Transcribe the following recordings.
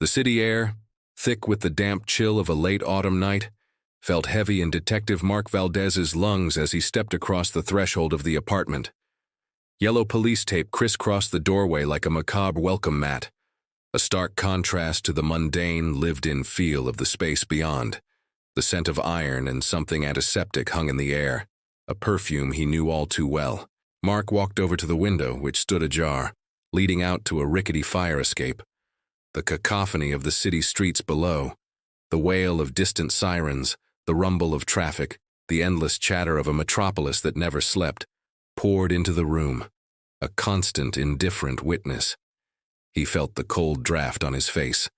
The city air, thick with the damp chill of a late autumn night, felt heavy in Detective Mark Valdez's lungs as he stepped across the threshold of the apartment. Yellow police tape crisscrossed the doorway like a macabre welcome mat, a stark contrast to the mundane, lived-in feel of the space beyond. The scent of iron and something antiseptic hung in the air, a perfume he knew all too well. Mark walked over to the window, which stood ajar, leading out to a rickety fire escape. The cacophony of the city streets below, the wail of distant sirens, the rumble of traffic, the endless chatter of a metropolis that never slept, poured into the room, a constant, indifferent witness. He felt the cold draft on his face.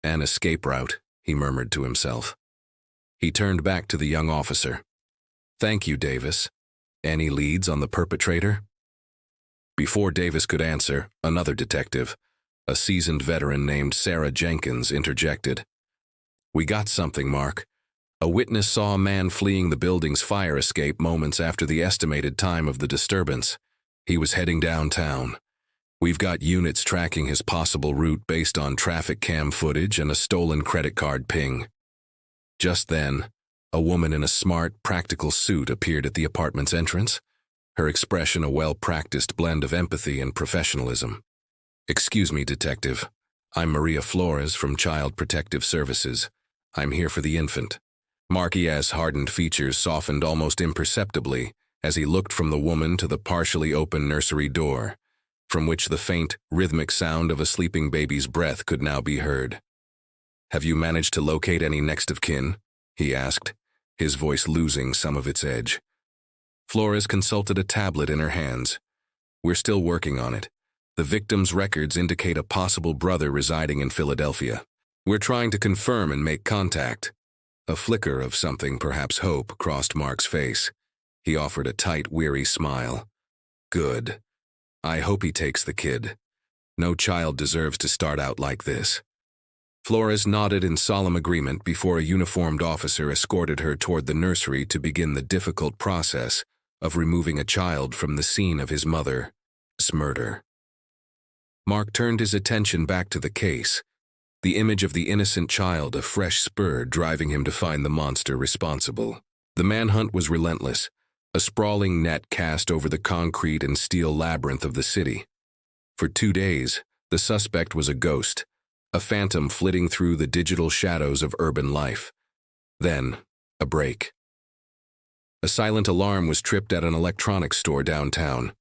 An escape route, he murmured to himself. He turned back to the young officer. "Thank you, Davis. Any leads on the perpetrator?" Before Davis could answer, another detective, a seasoned veteran named Sarah Jenkins, interjected. "We got something, Mark. A witness saw a man fleeing the building's fire escape moments after the estimated time of the disturbance. He was heading downtown. We've got units tracking his possible route based on traffic cam footage and a stolen credit card ping." Just then, a woman in a smart, practical suit appeared at the apartment's entrance, her expression a well-practiced blend of empathy and professionalism. "Excuse me, Detective. I'm Maria Flores from Child Protective Services. I'm here for the infant." Marquez's hardened features softened almost imperceptibly as he looked from the woman to the partially open nursery door, from which the faint, rhythmic sound of a sleeping baby's breath could now be heard. "Have you managed to locate any next of kin?" he asked, his voice losing some of its edge. Flores consulted a tablet in her hands. "We're still working on it. The victim's records indicate a possible brother residing in Philadelphia. We're trying to confirm and make contact." A flicker of something, perhaps hope, crossed Mark's face. He offered a tight, weary smile. "Good. I hope he takes the kid. No child deserves to start out like this." Flores nodded in solemn agreement before a uniformed officer escorted her toward the nursery to begin the difficult process of removing a child from the scene of his mother's murder. Mark turned his attention back to the case, the image of the innocent child a fresh spur driving him to find the monster responsible. The manhunt was relentless, a sprawling net cast over the concrete and steel labyrinth of the city. For 2 days, the suspect was a ghost, a phantom flitting through the digital shadows of urban life. Then, a break. A silent alarm was tripped at an electronics store downtown.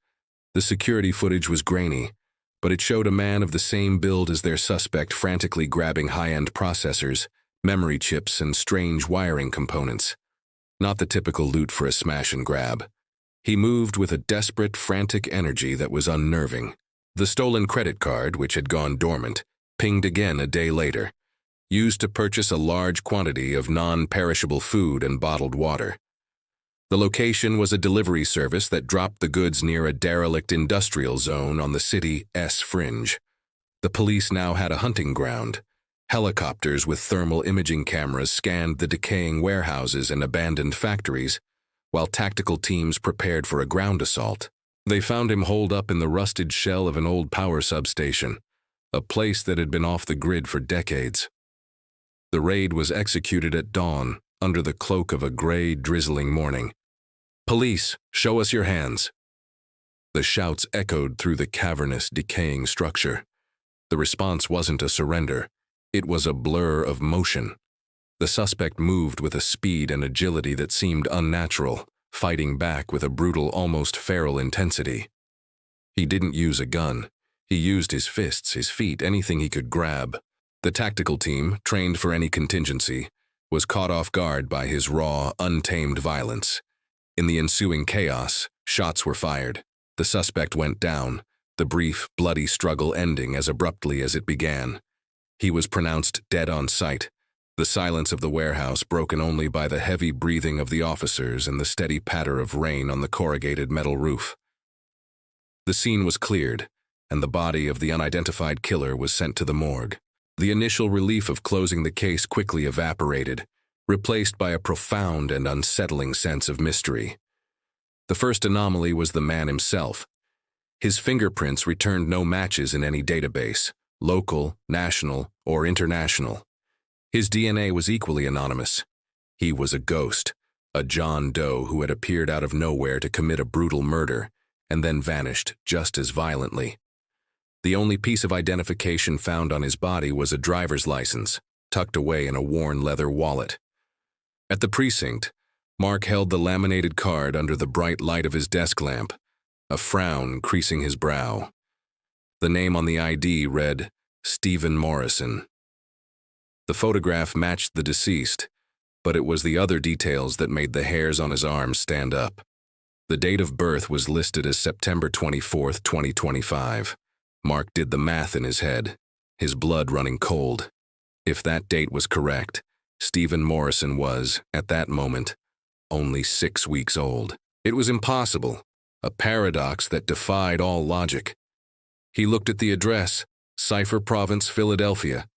The security footage was grainy, but it showed a man of the same build as their suspect frantically grabbing high-end processors, memory chips, and strange wiring components. Not the typical loot for a smash and grab. He moved with a desperate, frantic energy that was unnerving. The stolen credit card, which had gone dormant, pinged again a day later, used to purchase a large quantity of non-perishable food and bottled water. The location was a delivery service that dropped the goods near a derelict industrial zone on the city's fringe. The police now had a hunting ground. Helicopters with thermal imaging cameras scanned the decaying warehouses and abandoned factories, while tactical teams prepared for a ground assault. They found him holed up in the rusted shell of an old power substation, a place that had been off the grid for decades. The raid was executed at dawn, under the cloak of a gray, drizzling morning. "Police, show us your hands." The shouts echoed through the cavernous, decaying structure. The response wasn't a surrender. It was a blur of motion. The suspect moved with a speed and agility that seemed unnatural, fighting back with a brutal, almost feral intensity. He didn't use a gun. He used his fists, his feet, anything he could grab. The tactical team, trained for any contingency, was caught off guard by his raw, untamed violence. In the ensuing chaos, shots were fired. The suspect went down, the brief, bloody struggle ending as abruptly as it began. He was pronounced dead on sight, the silence of the warehouse broken only by the heavy breathing of the officers and the steady patter of rain on the corrugated metal roof. The scene was cleared, and the body of the unidentified killer was sent to the morgue. The initial relief of closing the case quickly evaporated, replaced by a profound and unsettling sense of mystery. The first anomaly was the man himself. His fingerprints returned no matches in any database, local, national, or international. His DNA was equally anonymous. He was a ghost, a John Doe who had appeared out of nowhere to commit a brutal murder and then vanished just as violently. The only piece of identification found on his body was a driver's license, tucked away in a worn leather wallet. At the precinct, Mark held the laminated card under the bright light of his desk lamp, a frown creasing his brow. The name on the ID read, Stephen Morrison. The photograph matched the deceased, but it was the other details that made the hairs on his arms stand up. The date of birth was listed as September 24, 2025. Mark did the math in his head, his blood running cold. If that date was correct, Stephen Morrison was, at that moment, only 6 weeks old. It was impossible, a paradox that defied all logic. He looked at the address, Cipher Province, Philadelphia.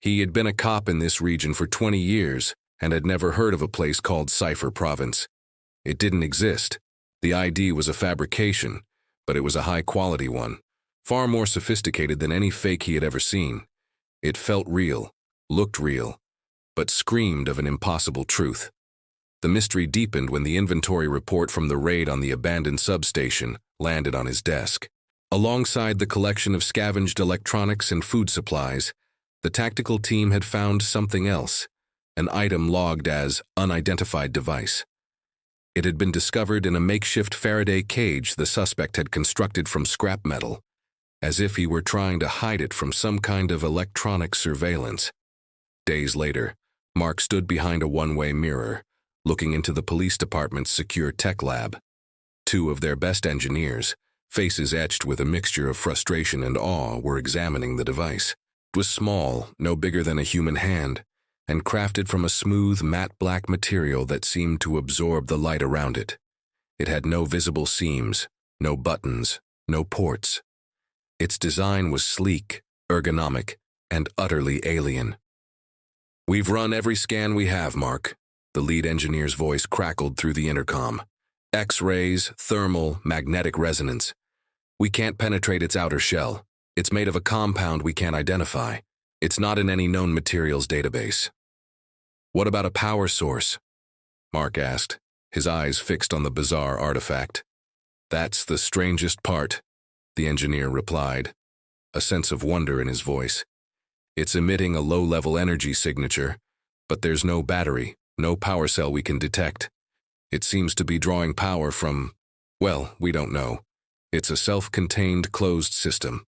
He had been a cop in this region for 20 years and had never heard of a place called Cipher Province. It didn't exist. The ID was a fabrication, but it was a high-quality one, far more sophisticated than any fake he had ever seen. It felt real, looked real, but screamed of an impossible truth. The mystery deepened when the inventory report from the raid on the abandoned substation landed on his desk. Alongside the collection of scavenged electronics and food supplies, the tactical team had found something else, an item logged as unidentified device. It had been discovered in a makeshift Faraday cage the suspect had constructed from scrap metal, as if he were trying to hide it from some kind of electronic surveillance. Days later, Mark stood behind a one-way mirror, looking into the police department's secure tech lab. Two of their best engineers, faces etched with a mixture of frustration and awe, were examining the device. It was small, no bigger than a human hand, and crafted from a smooth, matte black material that seemed to absorb the light around it. It had no visible seams, no buttons, no ports. Its design was sleek, ergonomic, and utterly alien. "We've run every scan we have, Mark," the lead engineer's voice crackled through the intercom. "X-rays, thermal, magnetic resonance. We can't penetrate its outer shell. It's made of a compound we can't identify. It's not in any known materials database." "What about a power source?" Mark asked, his eyes fixed on the bizarre artifact. "That's the strangest part," the engineer replied, a sense of wonder in his voice. "It's emitting a low-level energy signature, but there's no battery, no power cell we can detect. It seems to be drawing power from, well, we don't know. It's a self-contained closed system.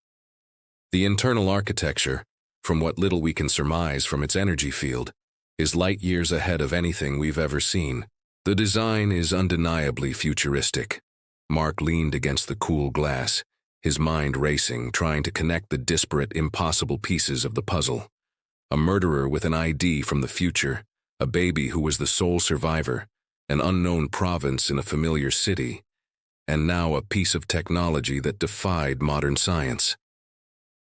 The internal architecture, from what little we can surmise from its energy field, is light years ahead of anything we've ever seen. The design is undeniably futuristic." Mark leaned against the cool glass, his mind racing, trying to connect the disparate, impossible pieces of the puzzle. A murderer with an ID from the future, a baby who was the sole survivor, an unknown province in a familiar city, and now a piece of technology that defied modern science.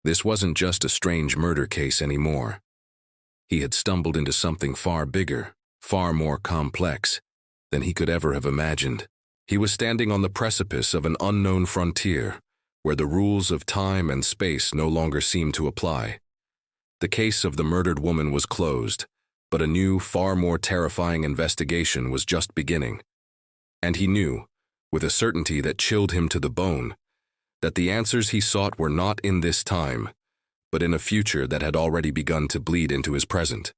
This wasn't just a strange murder case anymore. He had stumbled into something far bigger, far more complex than he could ever have imagined. He was standing on the precipice of an unknown frontier, where the rules of time and space no longer seemed to apply. The case of the murdered woman was closed, but a new, far more terrifying investigation was just beginning. And he knew, with a certainty that chilled him to the bone, that the answers he sought were not in this time, but in a future that had already begun to bleed into his present.